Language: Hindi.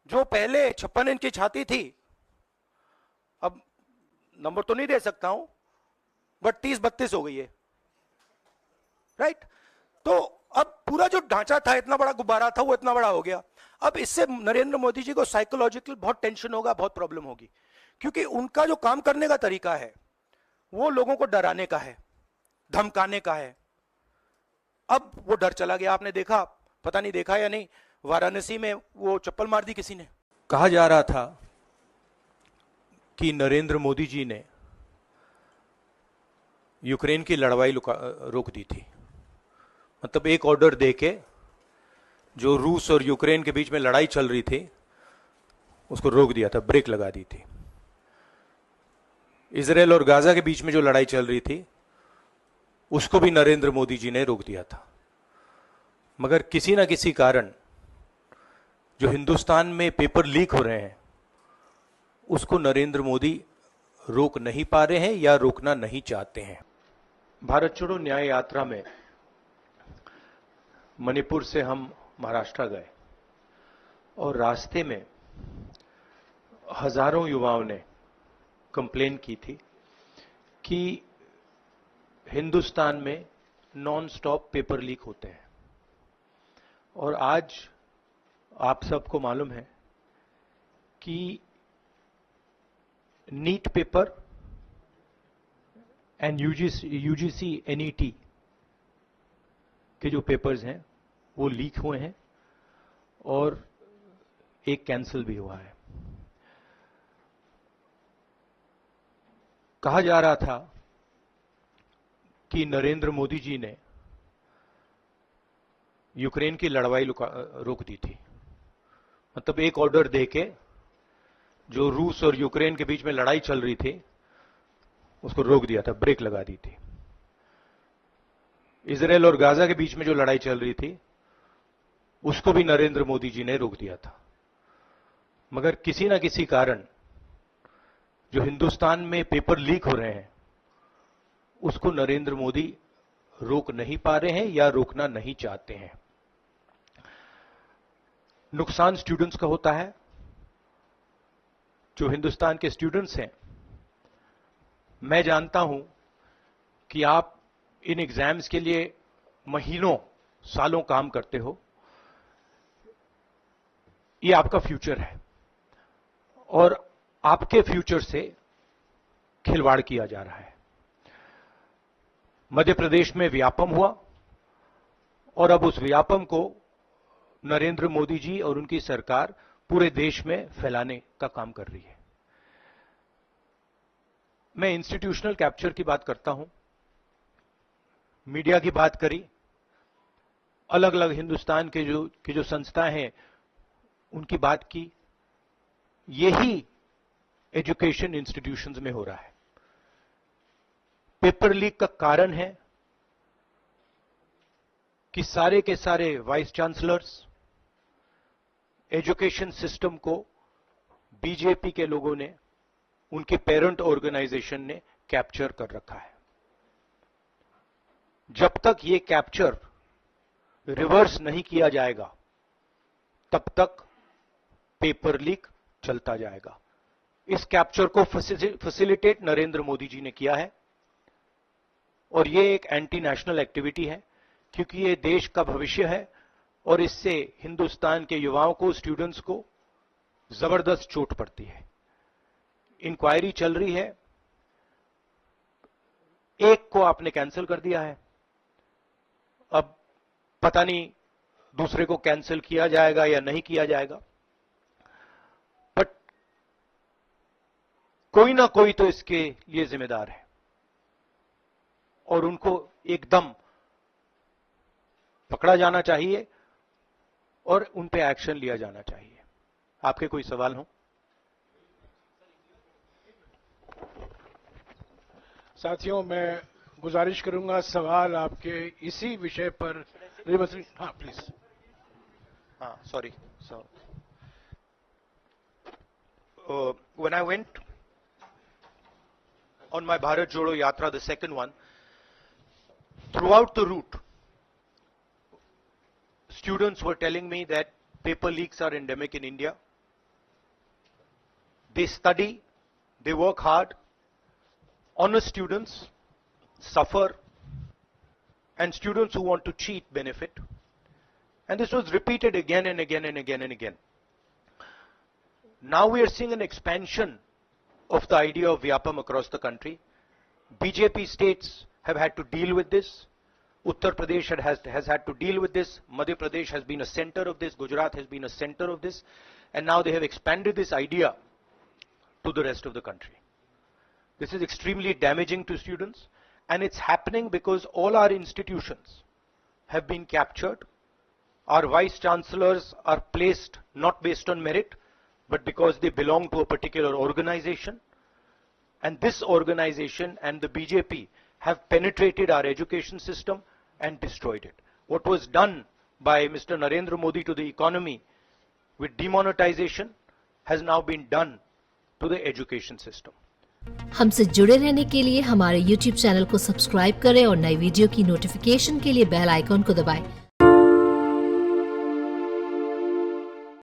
जो पहले 56 इंच की छाती थी, अब नंबर तो नहीं दे सकता हूं, बट 30-32 हो गई है, राइट? तो अब पूरा जो ढांचा था, इतना बड़ा गुब्बारा था, वो इतना बड़ा हो गया। अब इससे नरेंद्र मोदी जी को साइकोलॉजिकल बहुत टेंशन होगा, बहुत प्रॉब्लम होगी, क्योंकि उनका जो काम करने का तरीका है वो लोगों को डराने का है, धमकाने का है। अब वो डर चला गया। आपने देखा, पता नहीं देखा या नहीं, वाराणसी में वो चप्पल मार दी किसी ने। कहा जा रहा था कि नरेंद्र मोदी जी ने यूक्रेन की लड़ाई रोक दी थी। मतलब एक ऑर्डर देके जो रूस और यूक्रेन के बीच में लड़ाई चल रही थी उसको रोक दिया था, ब्रेक लगा दी थी। इजराइल और गाजा के बीच में जो लड़ाई चल रही थी उसको भी नरेंद्र मोदी जी ने रोक दिया था। मगर किसी ना किसी कारण जो हिंदुस्तान में पेपर लीक हो रहे हैं उसको नरेंद्र मोदी रोक नहीं पा रहे हैं या रोकना नहीं चाहते हैं। भारत छोड़ो न्याय यात्रा में मणिपुर से हम महाराष्ट्र गए और रास्ते में हजारों युवाओं ने कंप्लेन की थी कि हिंदुस्तान में नॉन स्टॉप पेपर लीक होते हैं। और आज आप सबको मालूम है कि NEET paper and UGC NET के जो पेपर्स हैं वो लीक हुए हैं और एक कैंसिल भी हुआ है। कहा जा रहा था कि नरेंद्र मोदी जी ने यूक्रेन की लड़ाई रोक दी थी। मतलब एक ऑर्डर देके जो रूस और यूक्रेन के बीच में लड़ाई चल रही थी उसको रोक दिया था, ब्रेक लगा दी थी। इजराइल और गाजा के बीच में जो लड़ाई चल रही थी उसको भी नरेंद्र मोदी जी ने रोक दिया था। मगर किसी ना किसी कारण जो हिंदुस्तान में पेपर लीक हो रहे हैं उसको नरेंद्र मोदी रोक नहीं पा रहे हैं या रोकना नहीं चाहते हैं। नुकसान स्टूडेंट्स का होता है। जो हिंदुस्तान के स्टूडेंट्स हैं, मैं जानता हूं कि आप इन एग्जाम्स के लिए महीनों सालों काम करते हो। ये आपका फ्यूचर है और आपके फ्यूचर से खिलवाड़ किया जा रहा है। मध्य प्रदेश में व्यापम हुआ और अब उस व्यापम को नरेंद्र मोदी जी और उनकी सरकार पूरे देश में फैलाने का काम कर रही है। मैं इंस्टीट्यूशनल कैप्चर की बात करता हूं, मीडिया की बात करी, अलग अलग हिंदुस्तान के जो संस्थाएं हैं उनकी बात की। यही एजुकेशन इंस्टीट्यूशंस में हो रहा है। पेपर लीक का कारण है कि सारे के सारे वाइस चांसलर्स, एजुकेशन सिस्टम को बीजेपी के लोगों ने, उनके पेरेंट ऑर्गेनाइजेशन ने कैप्चर कर रखा है। जब तक ये कैप्चर रिवर्स नहीं किया जाएगा तब तक पेपर लीक चलता जाएगा। इस कैप्चर को फैसिलिटेट नरेंद्र मोदी जी ने किया है और ये एक एंटी नेशनल एक्टिविटी है, क्योंकि ये देश का भविष्य है और इससे हिंदुस्तान के युवाओं को, स्टूडेंट्स को जबरदस्त चोट पड़ती है। इंक्वायरी चल रही है, एक को आपने कैंसिल कर दिया है, अब पता नहीं दूसरे को कैंसिल किया जाएगा या नहीं किया जाएगा, बट कोई ना कोई तो इसके लिए जिम्मेदार है और उनको एकदम पकड़ा जाना चाहिए और उन पे एक्शन लिया जाना चाहिए। आपके कोई सवाल हो? साथियों, मैं गुजारिश करूंगा सवाल आपके इसी विषय पर। हाँ प्लीज। हाँ, sorry. When I went on my Bharat Jodo Yatra, the second one, throughout the route, students were telling me that paper leaks are endemic in India. they study, they work hard, honest students suffer, and students who want to cheat benefit. And this was repeated again and again and again and again. Now we are seeing an expansion of the idea of Vyapam across the country. BJP states have had to deal with this. Uttar Pradesh has had to deal with this. Madhya Pradesh has been a center of this. Gujarat has been a center of this. And now they have expanded this idea to the rest of the country. This is extremely damaging to students. And it's happening because all our institutions have been captured. Our vice chancellors are placed not based on merit, but because they belong to a particular organization. And this organization and the BJP have penetrated our education system and destroyed it. What was done by Mr. Narendra Modi to the economy with demonetization has now been done to the education system. हमसे जुड़े रहने के लिए हमारे YouTube चैनल को सब्सक्राइब करें और नई वीडियो की नोटिफिकेशन के लिए बेल आइकॉन को दबाएं।